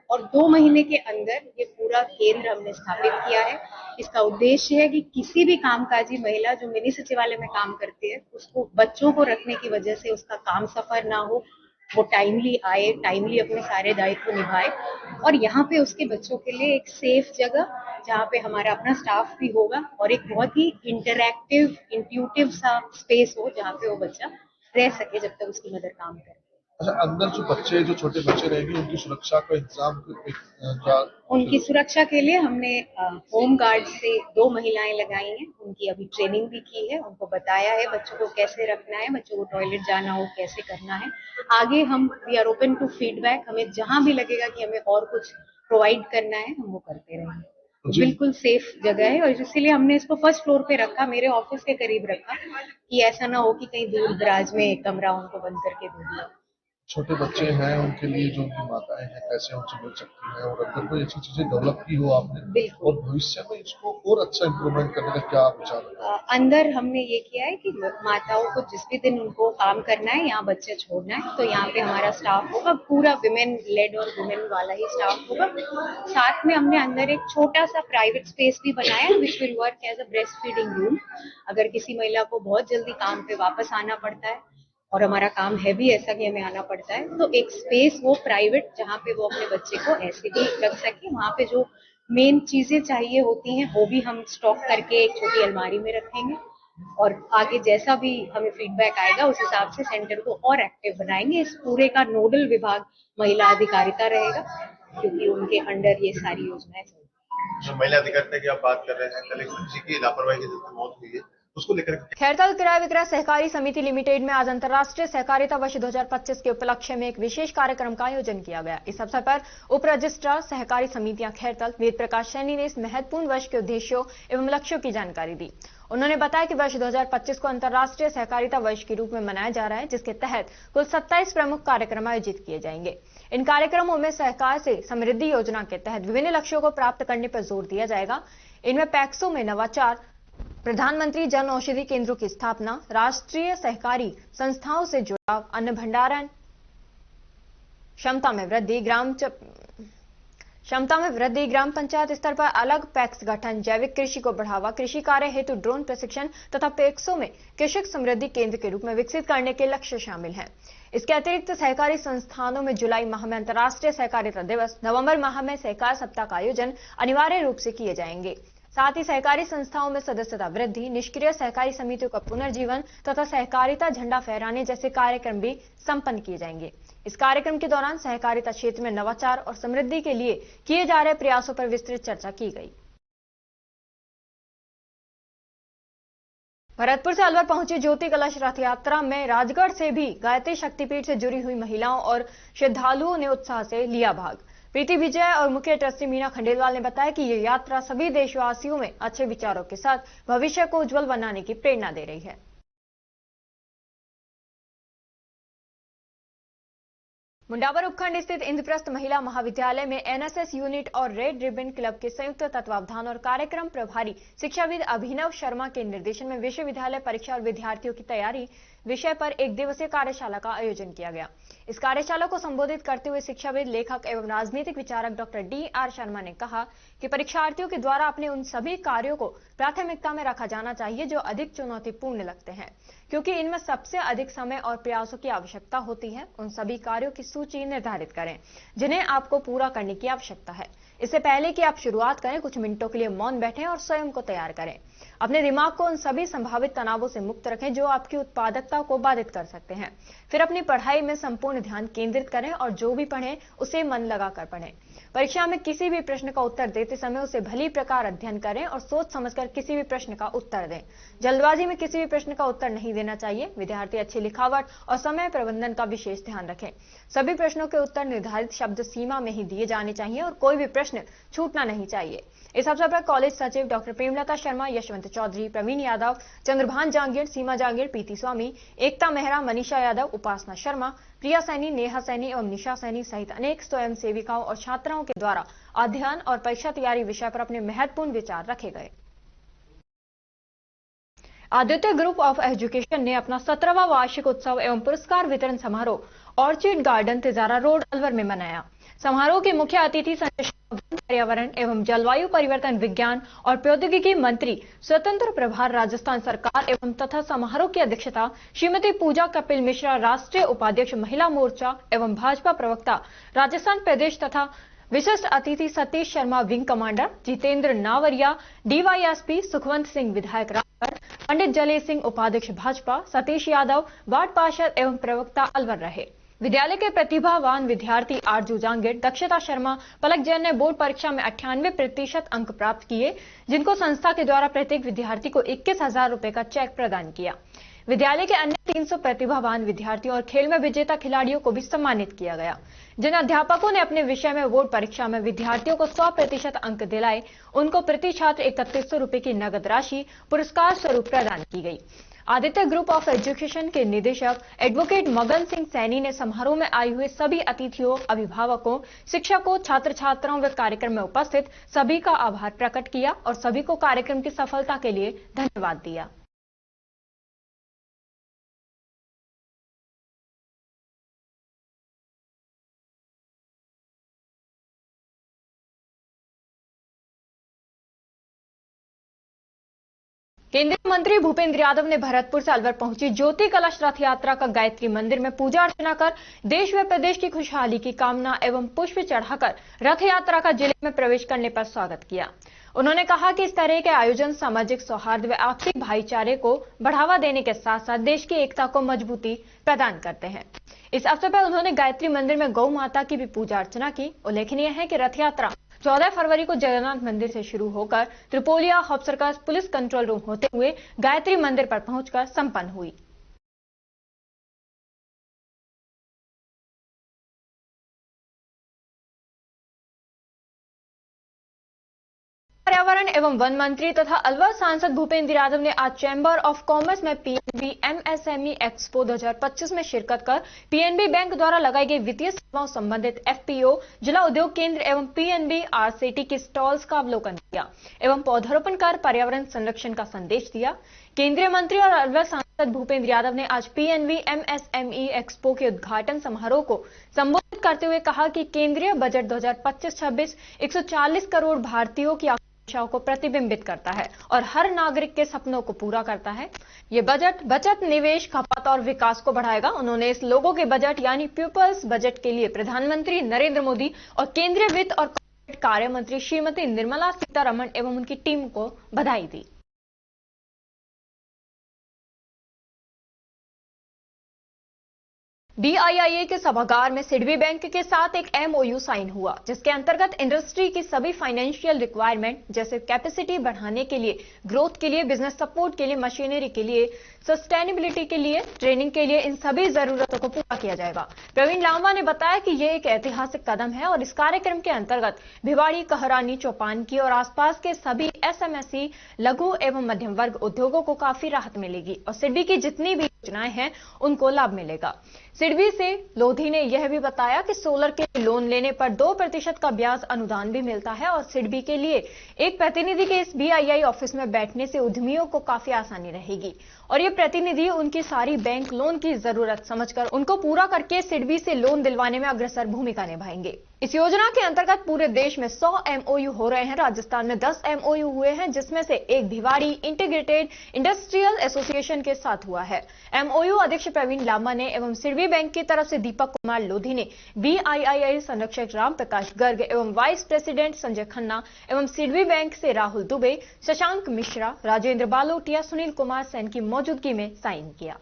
और 2 महीने के अंदर ये पूरा केंद्र हमने स्थापित किया है। इसका उद्देश्य है कि किसी भी कामकाजी महिला जो मिनी सचिवालय में काम करती है, उसको बच्चों को रखने की वजह से उसका काम सफर ना हो, वो टाइमली आए, टाइमली अपने सारे दायित्व निभाए और यहाँ पे उसके बच्चों के लिए एक सेफ जगह, जहाँ पे हमारा अपना स्टाफ भी होगा और एक बहुत ही इंटरैक्टिव, इंट्यूटिव सा स्पेस हो जहाँ पे वो बच्चा रह सके जब तक उसकी मदर काम करे। अच्छा, अंदर जो छोटे बच्चे रहेंगे उनकी सुरक्षा का इंतजाम उनकी सुरक्षा के लिए हमने होम गार्ड से 2 महिलाएं लगाई हैं। उनकी अभी ट्रेनिंग भी की है, उनको बताया है बच्चों को कैसे रखना है, बच्चों को टॉयलेट जाना हो कैसे करना है। आगे हम we are open to feedback, हमें जहां भी लगेगा कि हमें और कुछ प्रोवाइड करना है हम वो करते रहेंगे। तो बिल्कुल सेफ जगह है और इसीलिए हमने इसको फर्स्ट फ्लोर पे रखा, मेरे ऑफिस के करीब रखा कि ऐसा ना हो कि कहीं दूर दराज में एक कमरा उनको बंद करके दे दिया। छोटे बच्चे हैं, उनके लिए जो उनकी माताएं हैं कैसे उनसे मिल सकती हैं और अगर कोई अच्छी चीजें डेवलप की हो आपने और भविष्य में इसको और अच्छा इम्प्रूवमेंट करने का क्या विचार है? अंदर हमने ये किया है कि माताओं को जिस भी दिन उनको काम करना है, यहाँ बच्चे छोड़ना है, तो यहाँ पे हमारा स्टाफ होगा, पूरा विमेन लेड और विमेन वाला ही स्टाफ होगा। साथ में हमने अंदर एक छोटा सा प्राइवेट स्पेस भी बनाया है which will work as a breast feeding room. अगर किसी महिला को बहुत जल्दी काम पे वापस आना पड़ता है और हमारा काम है भी ऐसा कि हमें आना पड़ता है, तो एक स्पेस वो प्राइवेट जहाँ पे वो अपने बच्चे को ऐसे भी रख सके, वहाँ पे जो मेन चीजें चाहिए होती हैं वो भी हम स्टॉक करके एक छोटी अलमारी में रखेंगे और आगे जैसा भी हमें फीडबैक आएगा उस हिसाब से सेंटर को और एक्टिव बनाएंगे। इस पूरे का नोडल विभाग महिला अधिकारिता रहेगा क्योंकि उनके अंडर ये सारी योजनाएं चलती हैं। महिला अधिकारिता की आप बात कर रहे हैं, कलेक्टर जी की लापरवाही की मौत हुई है, उसको लेकर खैरताल क्रय विक्रय सहकारी समिति लिमिटेड में आज अंतर्राष्ट्रीय सहकारिता वर्ष 2025 के उपलक्ष्य में एक विशेष कार्यक्रम का आयोजन किया गया। इस अवसर पर उप रजिस्ट्रार सहकारी समितियां खैरताल वेद प्रकाश सैनी ने इस महत्वपूर्ण वर्ष के उद्देश्यों एवं लक्ष्यों की जानकारी दी। उन्होंने बताया कि वर्ष 2025 को अंतर्राष्ट्रीय सहकारिता वर्ष के रूप में मनाया जा रहा है, जिसके तहत कुल 27 प्रमुख कार्यक्रम आयोजित किए जाएंगे। इन कार्यक्रमों में सहकार से समृद्धि योजना के तहत विभिन्न लक्ष्यों को प्राप्त करने पर जोर दिया जाएगा। इनमें पैक्सों में नवाचार, प्रधानमंत्री जन औषधि केंद्रों की स्थापना, राष्ट्रीय सहकारी संस्थाओं से जुड़ाव, अन्न भंडारण क्षमता में वृद्धि, ग्राम पंचायत स्तर पर अलग पैक्स गठन, जैविक कृषि को बढ़ावा, कृषि कार्य हेतु ड्रोन प्रशिक्षण तथा पैक्सों में कृषक समृद्धि केंद्र के रूप में विकसित करने के लक्ष्य शामिल हैं। इसके अतिरिक्त सहकारी संस्थानों में जुलाई माह में अंतर्राष्ट्रीय सहकारिता दिवस, नवंबर माह में सहकार सप्ताह का आयोजन अनिवार्य रूप से किए जाएंगे। साथ ही सहकारी संस्थाओं में सदस्यता वृद्धि, निष्क्रिय सहकारी समितियों का पुनर्जीवन तथा सहकारिता झंडा फहराने जैसे कार्यक्रम भी संपन्न किए जाएंगे। इस कार्यक्रम के दौरान सहकारिता क्षेत्र में नवाचार और समृद्धि के लिए किए जा रहे प्रयासों पर विस्तृत चर्चा की गई। भरतपुर से अलवर पहुंची ज्योति कलश रथ यात्रा में राजगढ़ से भी गायत्री शक्तिपीठ से जुड़ी हुई महिलाओं और श्रद्धालुओं ने उत्साह से लिया भाग। प्रीति विजय और मुख्य ट्रस्टी मीना खंडेलवाल ने बताया कि ये यात्रा सभी देशवासियों में अच्छे विचारों के साथ भविष्य को उज्जवल बनाने की प्रेरणा दे रही है। मुंडावर उपखंड स्थित इंद्रप्रस्थ महिला महाविद्यालय में एनएसएस यूनिट और रेड रिबन क्लब के संयुक्त तत्वावधान और कार्यक्रम प्रभारी शिक्षाविद अभिनव शर्मा के निर्देशन में विश्वविद्यालय परीक्षा और विद्यार्थियों की तैयारी विषय पर एक दिवसीय कार्यशाला का आयोजन किया गया। इस कार्यशाला को संबोधित करते हुए शिक्षाविद, लेखक एवं राजनीतिक विचारक डॉक्टर डी.आर. शर्मा ने कहा कि परीक्षार्थियों के द्वारा अपने उन सभी कार्यों को प्राथमिकता में रखा जाना चाहिए जो अधिक चुनौतीपूर्ण लगते हैं, क्योंकि इनमें सबसे अधिक समय और प्रयासों की आवश्यकता होती है। उन सभी कार्यों की सूची निर्धारित करें जिन्हें आपको पूरा करने की आवश्यकता है। इससे पहले कि आप शुरुआत करें, कुछ मिनटों के लिए मौन बैठें और स्वयं को तैयार करें। अपने दिमाग को उन सभी संभावित तनावों से मुक्त रखें जो आपकी उत्पादकता को बाधित कर सकते हैं। फिर अपनी पढ़ाई में संपूर्ण ध्यान केंद्रित करें और जो भी पढ़ें उसे मन लगाकर पढ़ें। परीक्षा में किसी भी प्रश्न का उत्तर देते समय उसे भली प्रकार अध्ययन करें और सोच समझकर किसी भी प्रश्न का उत्तर दें। जल्दबाजी में किसी भी प्रश्न का उत्तर नहीं देना चाहिए। विद्यार्थी अच्छी लिखावट और समय प्रबंधन का विशेष ध्यान रखें। सभी प्रश्नों के उत्तर निर्धारित शब्द सीमा में ही दिए जाने चाहिए और कोई भी प्रश्न छूटना नहीं चाहिए। इस अवसर पर कॉलेज सचिव डॉक्टर प्रेमलता शर्मा, यशवंत चौधरी, प्रवीण यादव, चंद्रभान जांगीर, सीमा जांगीर, पीती स्वामी, एकता मेहरा, मनीषा यादव, उपासना शर्मा, प्रिया सैनी, नेहा सैनी एवं निशा सैनी सहित अनेक स्वयं सेविकाओं और छात्राओं के द्वारा अध्ययन और परीक्षा तैयारी विषय पर अपने महत्वपूर्ण विचार रखे गए। आदित्य ग्रुप ऑफ एजुकेशन ने अपना 17वां वार्षिक उत्सव एवं पुरस्कार वितरण समारोह orchid garden Tijara road Alwar में मनाया। समारोह के मुख्य अतिथि पर्यावरण एवं जलवायु परिवर्तन विज्ञान और प्रौद्योगिकी मंत्री स्वतंत्र प्रभार राजस्थान सरकार एवं तथा समारोह की अध्यक्षता श्रीमती पूजा कपिल मिश्रा, राष्ट्रीय उपाध्यक्ष महिला मोर्चा एवं भाजपा प्रवक्ता राजस्थान प्रदेश तथा विशिष्ट अतिथि Satish Sharma, wing commander Jitendra Navariya, DYSP Sukhwant Singh, विधायक राजगढ़, पंडित जले सिंह, उपाध्यक्ष भाजपा, सतीश यादव, वार्ड पार्षद एवं प्रवक्ता अलवर रहे। विद्यालय के प्रतिभावान विद्यार्थी आरजू जांगीर, दक्षता शर्मा, पलक जैन ने बोर्ड परीक्षा में 98% अंक प्राप्त किए, जिनको संस्था के द्वारा प्रत्येक विद्यार्थी को 21,000 रुपए का चेक प्रदान किया। विद्यालय के अन्य 300 प्रतिभावान विद्यार्थियों और खेल में विजेता खिलाड़ियों को भी सम्मानित किया गया। जिन अध्यापकों ने अपने विषय में बोर्ड परीक्षा में विद्यार्थियों को 100% अंक दिलाए, उनको प्रति छात्र 3100 रुपए की नगद राशि पुरस्कार स्वरूप प्रदान की गई। आदित्य ग्रुप ऑफ एजुकेशन के निदेशक एडवोकेट मगन सिंह सैनी ने समारोह में आए हुए सभी अतिथियों, अभिभावकों, शिक्षकों, छात्र छात्राओं व कार्यक्रम में उपस्थित सभी का आभार प्रकट किया और सभी को कार्यक्रम की सफलता के लिए धन्यवाद दिया। केंद्रीय मंत्री भूपेंद्र यादव ने भरतपुर से अलवर पहुंची ज्योति कलश रथ यात्रा का गायत्री मंदिर में पूजा अर्चना कर देश व प्रदेश की खुशहाली की कामना एवं पुष्प चढ़ाकर रथ यात्रा का जिले में प्रवेश करने पर स्वागत किया। उन्होंने कहा कि इस तरह के आयोजन सामाजिक सौहार्द व आपसी भाईचारे को बढ़ावा देने के साथ साथ देश की एकता को मजबूती प्रदान करते हैं। इस अवसर पर उन्होंने गायत्री मंदिर में गौ माता की भी पूजा अर्चना की। उल्लेखनीय है कि रथ यात्रा 14 फरवरी को जगन्नाथ मंदिर से शुरू होकर Tripolia, hop circus, police control room होते हुए गायत्री मंदिर पर पहुंचकर संपन्न हुई। पर्यावरण एवं वन मंत्री तथा अलवर सांसद भूपेंद्र यादव ने आज चैंबर ऑफ कॉमर्स में पीएनबी एमएसएमई एक्सपो 2025 में शिरकत कर पीएनबी बैंक द्वारा लगाई गई वित्तीय सेवाओं संबंधित एफपीओ, जिला उद्योग केंद्र एवं पीएनबी आरसीटी की स्टॉल्स का अवलोकन किया एवं पौधरोपण कर पर्यावरण संरक्षण का संदेश दिया। केंद्रीय मंत्री और अलवर सांसद भूपेंद्र यादव ने आज पीएनबी एमएसएमई एक्सपो के उद्घाटन समारोह को संबोधित करते हुए कहा कि केंद्रीय बजट 2025-26 140 करोड़ भारतीयों की आकांक्षाओं को प्रतिबिंबित करता है और हर नागरिक के सपनों को पूरा करता है। ये बजट बचत, निवेश, खपत और विकास को बढ़ाएगा। उन्होंने इस लोगों के बजट यानी पीपल्स बजट के लिए प्रधानमंत्री नरेंद्र मोदी और केंद्रीय वित्त और कॉर्पोरेट कार्य मंत्री श्रीमती निर्मला सीतारमण एवं उनकी टीम को बधाई दी। बीआईआईए के सभागार में सिडबी बैंक के साथ एक एमओयू साइन हुआ, जिसके अंतर्गत इंडस्ट्री की सभी फाइनेंशियल रिक्वायरमेंट जैसे कैपेसिटी बढ़ाने के लिए, ग्रोथ के लिए, बिजनेस सपोर्ट के लिए, मशीनरी के लिए, सस्टेनेबिलिटी के लिए, ट्रेनिंग के लिए, इन सभी जरूरतों को पूरा किया जाएगा। प्रवीण लांबा ने बताया कि यह एक ऐतिहासिक कदम है और इस कार्यक्रम के अंतर्गत भिवाड़ी, कहरानी, चौपानकी और आसपास के सभी एसएमएसई, लघु एवं मध्यम वर्ग उद्योगों को काफी राहत मिलेगी और सिडबी की जितनी भी योजनाएं हैं उनको लाभ मिलेगा। सिडबी से लोधी ने यह भी बताया कि सोलर के लोन लेने पर 2% का ब्याज अनुदान भी मिलता है और सिडबी के लिए एक प्रतिनिधि के इस बीआईआई ऑफिस में बैठने से उद्यमियों को काफी आसानी रहेगी और ये प्रतिनिधि उनकी सारी बैंक लोन की जरूरत समझकर उनको पूरा करके सिडबी से लोन दिलवाने में अग्रसर भूमिका निभाएंगे। इस योजना के अंतर्गत पूरे देश में 100 एमओयू हो रहे हैं। राजस्थान में 10 एमओयू हुए हैं, जिसमें से एक भिवाड़ी इंटीग्रेटेड इंडस्ट्रियल एसोसिएशन के साथ हुआ है। एमओयू अध्यक्ष प्रवीण लांबा ने एवं सिडबी बैंक की तरफ से दीपक कुमार लोधी ने, बीआईआई संरक्षक राम प्रकाश गर्ग एवं वाइस प्रेसिडेंट संजय खन्ना एवं सिडबी बैंक से राहुल दुबे, शशांक मिश्रा, राजेंद्र बालोटिया, सुनील कुमार सेन की मौजूदगी में साइन किया।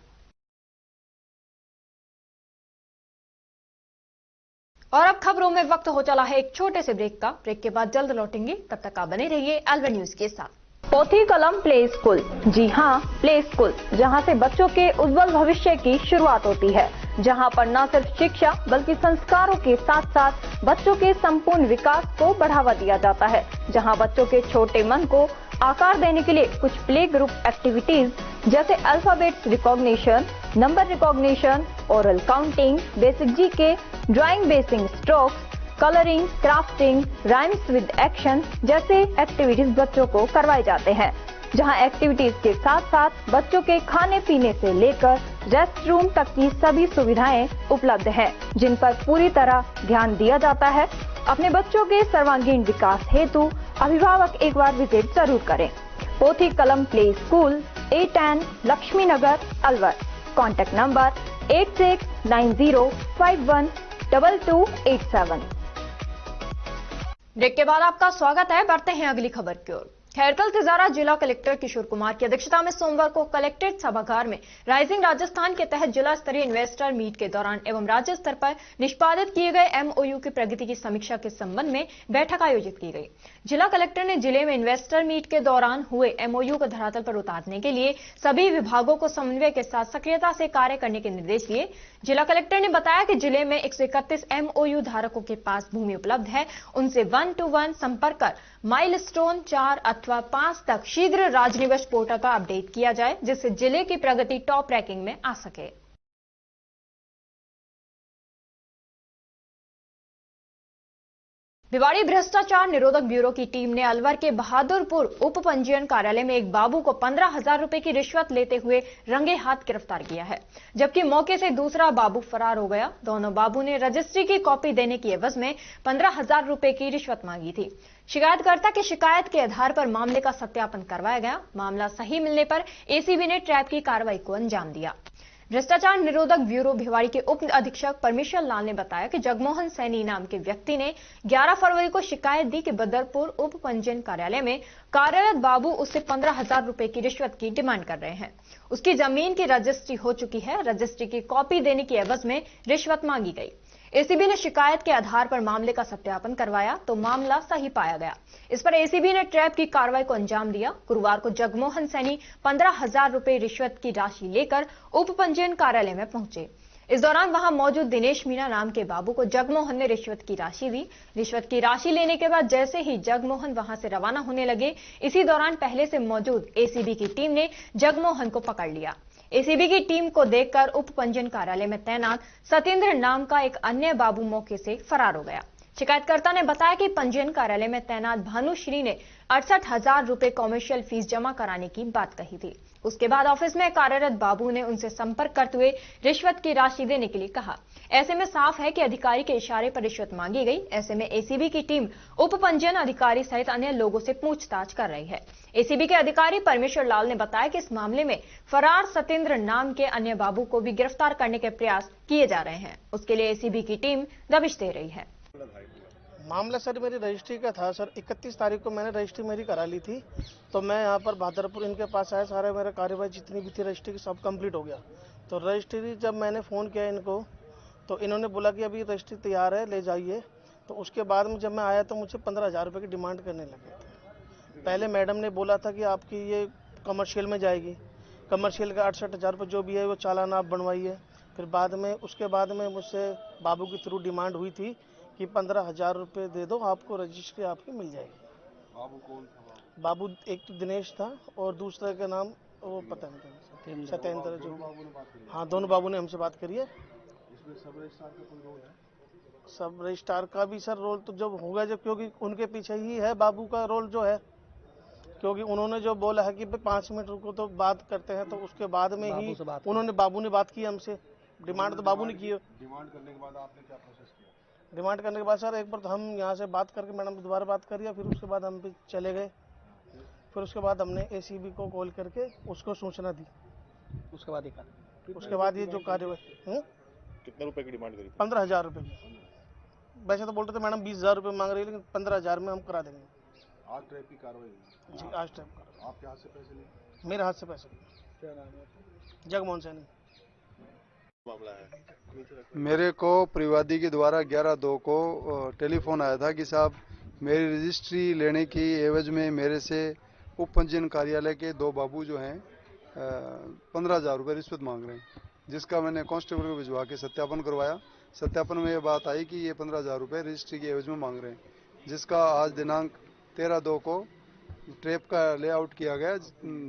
और अब खबरों में वक्त हो चला है एक छोटे से ब्रेक का। ब्रेक के बाद जल्द लौटेंगे, तब तक आप बने रहिए अलवर न्यूज के साथ। पोथी कलम प्ले स्कूल, जी हां, प्ले स्कूल, जहां से बच्चों के उज्जवल भविष्य की शुरुआत होती है, जहां पर न सिर्फ शिक्षा बल्कि संस्कारों के साथ साथ बच्चों के संपूर्ण विकास को बढ़ावा दिया जाता है, जहां बच्चों के छोटे मन को आकार देने के लिए कुछ प्ले ग्रुप एक्टिविटीज जैसे alphabets recognition, number recognition, oral counting, basic GK, drawing basic strokes, colouring, crafting, rhymes with action जैसे एक्टिविटीज बच्चों को करवाए जाते हैं, जहां एक्टिविटीज के साथ साथ बच्चों के खाने पीने से लेकर रेस्ट रूम तक की सभी सुविधाएं उपलब्ध हैं, जिन पर पूरी तरह ध्यान दिया जाता है। अपने बच्चों के सर्वांगीण विकास हेतु अभिभावक एक बार विजिट जरूर करें। Pothi Kalam play school, A10 Lakshmi Nagar, Alwar. Contact number 8690512287। Break के बाद आपका स्वागत है। बढ़ते हैं अगली खबर की ओर। खैरकल तिजारा जिला कलेक्टर किशोर कुमार की अध्यक्षता में सोमवार को कलेक्ट्रेट सभागार में राइजिंग राजस्थान के तहत जिला स्तरीय इन्वेस्टर मीट के दौरान एवं राज्य स्तर पर निष्पादित किए गए एमओयू की प्रगति की समीक्षा के संबंध में बैठक आयोजित की गई। जिला कलेक्टर ने जिले में इन्वेस्टर मीट के दौरान हुए एमओयू को धरातल पर उतारने के लिए सभी विभागों को समन्वय के साथ सक्रियता से कार्य करने के निर्देश दिए। जिला कलेक्टर ने बताया कि जिले में 131 एमओयू धारकों के पास भूमि उपलब्ध है, उनसे 1-to-1 संपर्क कर माइलस्टोन 4 अथवा 5 तक शीघ्र राजनिवेश पोर्टल पर अपडेट किया जाए, जिससे जिले की प्रगति टॉप रैंकिंग में आ सके। भिवाड़ी भ्रष्टाचार निरोधक ब्यूरो की टीम ने अलवर के बहादुरपुर उप पंजीयन कार्यालय में एक बाबू को 15,000 रुपए की रिश्वत लेते हुए रंगे हाथ गिरफ्तार किया है, जबकि मौके से दूसरा बाबू फरार हो गया। दोनों बाबू ने रजिस्ट्री की कॉपी देने की एवज में 15,000 रुपए की रिश्वत मांगी थी। शिकायतकर्ता की शिकायत के आधार पर मामले का सत्यापन करवाया गया। मामला सही मिलने पर एसीबी ने ट्रैप की कार्रवाई को अंजाम दिया। भ्रष्टाचार निरोधक ब्यूरो भिवाड़ी के उप अधीक्षक परमेश्वर लाल ने बताया कि जगमोहन सैनी नाम के व्यक्ति ने 11 फरवरी को शिकायत दी कि बदरपुर उप पंजीयन कार्यालय में कार्यरत बाबू उससे 15,000 रुपए की रिश्वत की डिमांड कर रहे हैं। उसकी जमीन की रजिस्ट्री हो चुकी है, रजिस्ट्री की कॉपी देने की एवज में रिश्वत मांगी गई। एसीबी ने शिकायत के आधार पर मामले का सत्यापन करवाया तो मामला सही पाया गया। इस पर एसीबी ने ट्रैप की कार्रवाई को अंजाम दिया। गुरुवार को जगमोहन सैनी 15,000 रुपए रिश्वत की राशि लेकर उप पंजीयन कार्यालय में पहुंचे। इस दौरान वहां मौजूद दिनेश मीणा नाम के बाबू को जगमोहन ने रिश्वत की राशि दी। रिश्वत की राशि लेने के बाद जैसे ही जगमोहन वहां से रवाना होने लगे, इसी दौरान पहले से मौजूद एसीबी की टीम ने जगमोहन को पकड़ लिया। एसीबी की टीम को देखकर उप पंजीयन कार्यालय में तैनात सत्येंद्र नाम का एक अन्य बाबू मौके से फरार हो गया। शिकायतकर्ता ने बताया कि पंजीयन कार्यालय में तैनात भानुश्री ने 68,000 रुपए कॉमर्शियल फीस जमा कराने की बात कही थी। उसके बाद ऑफिस में कार्यरत बाबू ने उनसे संपर्क करते हुए रिश्वत की राशि देने के लिए कहा। ऐसे में साफ है कि अधिकारी के इशारे पर रिश्वत मांगी गई। ऐसे में एसीबी की टीम उप पंजीयन अधिकारी सहित अन्य लोगों से पूछताछ कर रही है। एसीबी के अधिकारी परमेश्वर लाल ने बताया कि इस मामले में फरार सत्येंद्र नाम के अन्य बाबू को भी गिरफ्तार करने के प्रयास किए जा रहे हैं। उसके लिए एसीबी की टीम दबिश दे रही है। मामला सर मेरी रजिस्ट्री का था सर। 31 तारीख को मैंने रजिस्ट्री मेरी करा ली थी, तो मैं यहाँ पर भादरपुर इनके पास आया। सारे मेरा कार्यवाही जितनी भी थी रजिस्ट्री की सब कंप्लीट हो गया। तो रजिस्ट्री जब मैंने फ़ोन किया इनको, तो इन्होंने बोला कि अभी रजिस्ट्री तैयार है, ले जाइए। तो उसके बाद में जब मैं आया तो मुझे 15,000 रुपये की डिमांड करने लगे थे। पहले मैडम ने बोला था कि आपकी ये कमर्शियल में जाएगी, कमर्शियल का 68,000 रुपये जो भी है वो चालान आप बनवाइए। फिर बाद में उसके बाद में मुझसे बाबू के थ्रू डिमांड हुई थी कि 15,000 रुपये दे दो, आपको रजिस्ट्री आपकी मिल जाएगी। बाबू कौन था? बाबू एक तो दिनेश था और दूसरे का नाम वो पता नहीं, सत्येंद्र जो। हाँ, दोनों बाबू ने हमसे बात करी है। इसमें सब रजिस्ट्रार का कोई रोल है? सब रजिस्ट्रार का भी सर रोल तो जब होगा, जब क्योंकि उनके पीछे ही है बाबू का रोल जो है, क्योंकि उन्होंने जो बोला है कि 5 मिनट रुको तो बात करते हैं, तो उसके बाद में ही बाबू ने बात की हमसे। डिमांड तो बाबू ने की है। डिमांड करने के बाद आपने क्या प्रोसेस किया? डिमांड करने के बाद सर एक बार तो हम यहाँ से बात करके मैडम से दोबारा बात करिए। फिर उसके बाद हम भी चले गए। फिर उसके बाद हमने एसीबी को कॉल करके उसको सूचना दी। उसके बाद ये जो कार्यवाही। कितने रुपए की डिमांड करी? 15,000 रुपये की। वैसे तो बोलते थे मैडम 20,000 रुपये मांग रही है, लेकिन 15,000 में हम करा देंगे। आज ट्रैप की कार्रवाई? जी, आज ट्रैप कार्रवाई। आपके हाथ से पैसे लिए? मेरे हाथ से पैसे लिए। क्या नाम है? जगमोहन सैनी। मामला है मेरे को परिवादी के द्वारा 11/2 को टेलीफोन आया था कि साहब मेरी रजिस्ट्री लेने की एवज में मेरे से उप पंजीयन कार्यालय के 2 बाबू जो हैं 15,000 रुपये रिश्वत मांग रहे हैं, जिसका मैंने कांस्टेबल को भिजवा के सत्यापन करवाया। सत्यापन में ये बात आई कि ये 15,000 रुपये रजिस्ट्री की एवज में मांग रहे हैं, जिसका आज दिनांक 13/2 को ट्रैप का लेआउट किया गया।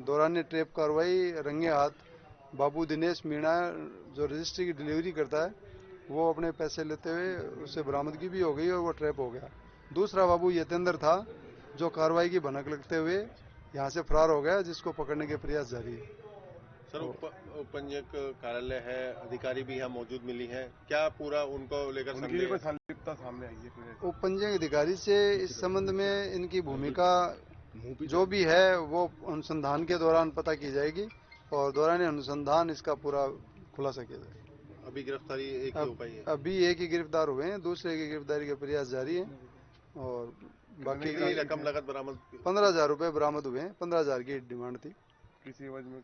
दौरान ट्रैप कार्रवाई रंगे हाथ बाबू दिनेश मीणा जो रजिस्ट्री की डिलीवरी करता है, वो अपने पैसे लेते हुए उससे बरामदगी भी हो गई और वो ट्रैप हो गया। दूसरा बाबू यतेंद्र था जो कार्रवाई की भनक लगते हुए यहाँ से फरार हो गया, जिसको पकड़ने के प्रयास जारी है। सर, उपपंजीयक कार्यालय है, अधिकारी भी यहाँ मौजूद मिली है, क्या पूरा उनको लेकर संलिप्तता सामने आई है? उपपंजीयक अधिकारी से इस संबंध में इनकी भूमिका जो भी है वो अनुसंधान के दौरान पता की जाएगी और दौरान अनुसंधान इसका पूरा खुलासा किया जाएगा। अभी गिरफ्तारी एक ही हो पाई है? अभी एक ही गिरफ्तार हुए हैं, दूसरे की गिरफ्तारी के प्रयास जारी है और बाकी की रकम लागत बरामद 15,000 रुपये बरामद हुए हैं। 15,000 की डिमांड थी। किसी एवज में?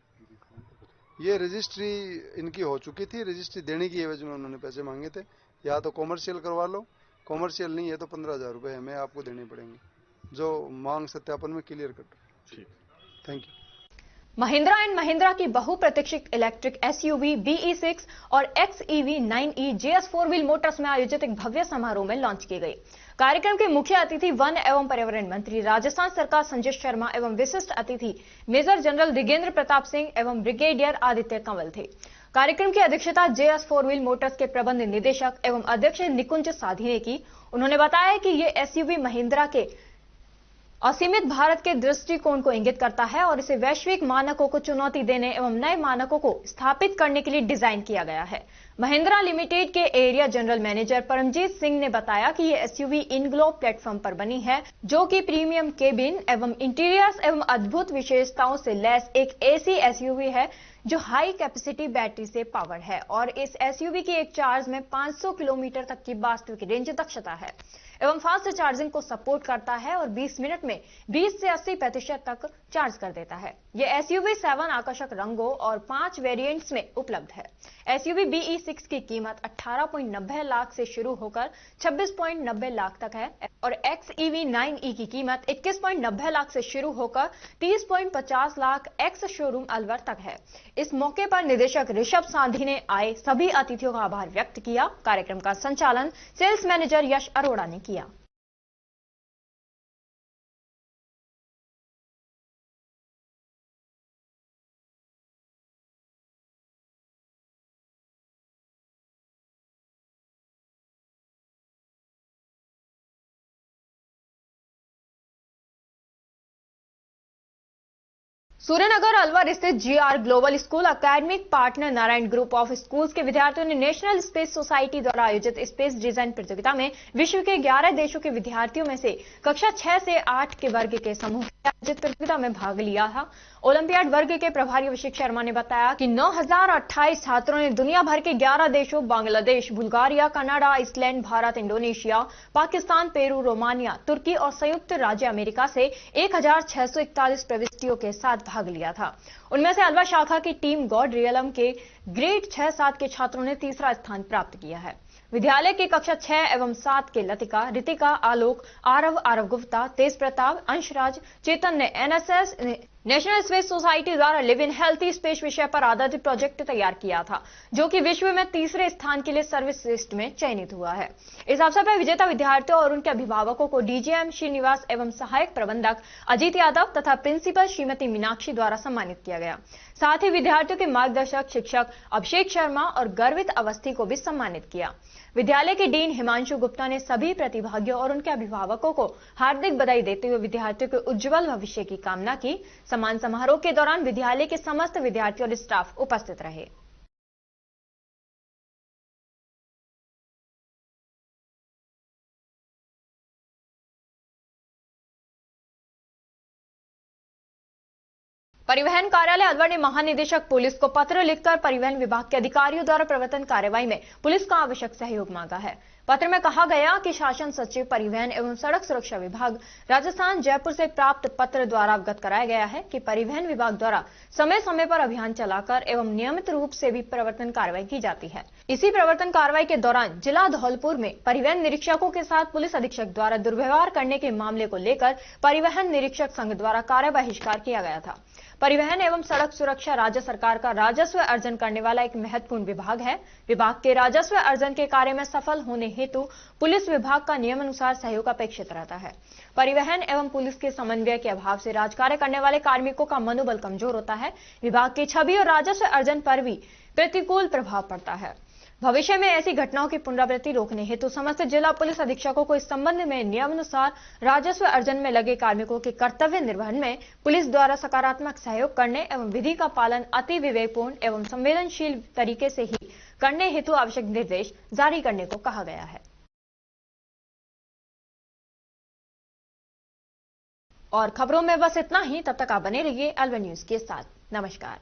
ये रजिस्ट्री इनकी हो चुकी थी, रजिस्ट्री देने की एवज में उन्होंने पैसे मांगे थे। या तो कॉमर्शियल करवा लो, कॉमर्शियल नहीं है तो 15,000 रुपये हमें आपको देने पड़ेंगे, जो मांग सत्यापन में clear cut. Thank you. Mahindra and Mahindra की बहुप्रतीक्षित इलेक्ट्रिक एसयूवी BE6 और XEV 9e JS 4 wheel Motors में आयोजित एक भव्य समारोह में लॉन्च की गई। कार्यक्रम के मुख्य अतिथि वन एवं पर्यावरण मंत्री राजस्थान सरकार संजय शर्मा एवं विशिष्ट अतिथि मेजर जनरल दिगेंद्र प्रताप सिंह एवं ब्रिगेडियर आदित्य कंवल थे। कार्यक्रम की अध्यक्षता JS 4 व्हील मोटर्स के प्रबंध निदेशक एवं अध्यक्ष निकुंज साधी ने की। उन्होंने बताया कि ये एसयूवी महिंद्रा के असीमित भारत के दृष्टिकोण को इंगित करता है और इसे वैश्विक मानकों को चुनौती देने एवं नए मानकों को स्थापित करने के लिए डिजाइन किया गया है। महिंद्रा लिमिटेड के area general manager Paramjit Singh ने बताया कि ये एसयूवी इनग्लो प्लेटफॉर्म पर बनी है, जो कि प्रीमियम केबिन एवं इंटीरियर्स एवं अद्भुत विशेषताओं से लैस एक एसी एसयूवी है जो हाई कैपेसिटी बैटरी से पावर्ड है और इस एसयूवी की एक चार्ज में 500 किलोमीटर तक की वास्तविक रेंज दक्षता है एवं फास्ट चार्जिंग को सपोर्ट करता है और 20 मिनट में 20 से 80% तक चार्ज कर देता है। यह एसयूवी 7 आकर्षक रंगों और 5 वेरिएंट्स में उपलब्ध है। एसयूवी BE6 की कीमत 18.90 लाख से शुरू होकर 26.90 लाख तक है और XEV 9e की कीमत 21.90 लाख से शुरू होकर 30.50 लाख एक्स शोरूम अलवर तक है। इस मौके पर निदेशक ऋषभ सांधी ने आए सभी अतिथियों का आभार व्यक्त किया। कार्यक्रम का संचालन सेल्स मैनेजर यश अरोड़ा ने किया। सूर्यनगर अलवर स्थित GR global school academic partner Narayan group of schools के विद्यार्थियों ने नेशनल स्पेस सोसाइटी द्वारा आयोजित स्पेस डिजाइन प्रतियोगिता में विश्व के 11 देशों के विद्यार्थियों में से कक्षा 6 से 8 के वर्ग के समूह में आयोजित प्रतियोगिता में भाग लिया था। ओलंपियाड वर्ग के प्रभारी अभिषेक शर्मा ने बताया कि 9028 छात्रों ने दुनिया भर के 11 देशों Bangladesh, Bulgaria, Canada, Iceland, Bharat, Indonesia, Pakistan, Peru, Romania, Turkey और संयुक्त राज्य अमेरिका से 1641 प्रविष्टियों के साथ भाग लिया था। उनमें से अलवर शाखा की टीम गॉड रियलम के ग्रेड 6-7 के छात्रों ने तीसरा स्थान प्राप्त किया है। विद्यालय की कक्षा 6 एवं 7 के लतिका, रितिका, आलोक, आरव गुप्ता, तेज प्रताप, अंशराज, चेतन ने एनएसएस नेशनल स्पेस सोसाइटी द्वारा लिव इन हेल्थी स्पेस विषय पर आधारित प्रोजेक्ट तैयार किया था, जो कि विश्व में तीसरे स्थान के लिए सर्वश्रेष्ठ में चयनित हुआ है। इस अवसर पर विजेता विद्यार्थियों और उनके अभिभावकों को डीजीएम श्रीनिवास एवं सहायक प्रबंधक अजीत यादव तथा प्रिंसिपल श्रीमती मीनाक्षी द्वारा सम्मानित किया गया। साथ ही विद्यार्थियों के मार्गदर्शक शिक्षक अभिषेक शर्मा और गर्वित अवस्थी को भी सम्मानित किया। विद्यालय के डीन हिमांशु गुप्ता ने सभी प्रतिभागियों और उनके अभिभावकों को हार्दिक बधाई देते हुए विद्यार्थियों के उज्जवल भविष्य की कामना की। सम्मान समारोह के दौरान विद्यालय के समस्त विद्यार्थी और स्टाफ उपस्थित रहे। परिवहन कार्यालय अलवर ने महानिदेशक पुलिस को पत्र लिखकर परिवहन विभाग के अधिकारियों द्वारा प्रवर्तन कार्रवाई में पुलिस का आवश्यक सहयोग मांगा है। पत्र में कहा गया कि शासन सचिव परिवहन एवं सड़क सुरक्षा विभाग राजस्थान जयपुर से प्राप्त पत्र द्वारा अवगत कराया गया है कि परिवहन विभाग द्वारा समय समय पर अभियान चलाकर एवं नियमित रूप से भी प्रवर्तन कार्रवाई की जाती है। इसी प्रवर्तन कार्रवाई के दौरान जिला धौलपुर में परिवहन निरीक्षकों के साथ पुलिस अधीक्षक द्वारा दुर्व्यवहार करने के मामले को लेकर परिवहन निरीक्षक संघ द्वारा कार्य बहिष्कार किया गया था। परिवहन एवं सड़क सुरक्षा राज्य सरकार का राजस्व अर्जन करने वाला एक महत्वपूर्ण विभाग है। विभाग के राजस्व अर्जन के कार्य में सफल होने हेतु पुलिस विभाग का नियमानुसार सहयोग अपेक्षित रहता है। परिवहन एवं पुलिस के समन्वय के अभाव से राजकार्य करने वाले कार्मिकों का मनोबल कमजोर होता है। विभाग की छवि और राजस्व अर्जन पर भी प्रतिकूल प्रभाव पड़ता है। भविष्य में ऐसी घटनाओं की पुनरावृत्ति रोकने हेतु समस्त जिला पुलिस अधीक्षकों को इस संबंध में नियमानुसार राजस्व अर्जन में लगे कार्मिकों के कर्तव्य निर्वहन में पुलिस द्वारा सकारात्मक सहयोग करने एवं विधि का पालन अति विवेकपूर्ण एवं संवेदनशील तरीके से ही करने हेतु आवश्यक निर्देश जारी करने को कहा गया है। और खबरों में बस इतना ही। तब तक आप बने रहिए अलवर न्यूज के साथ। नमस्कार।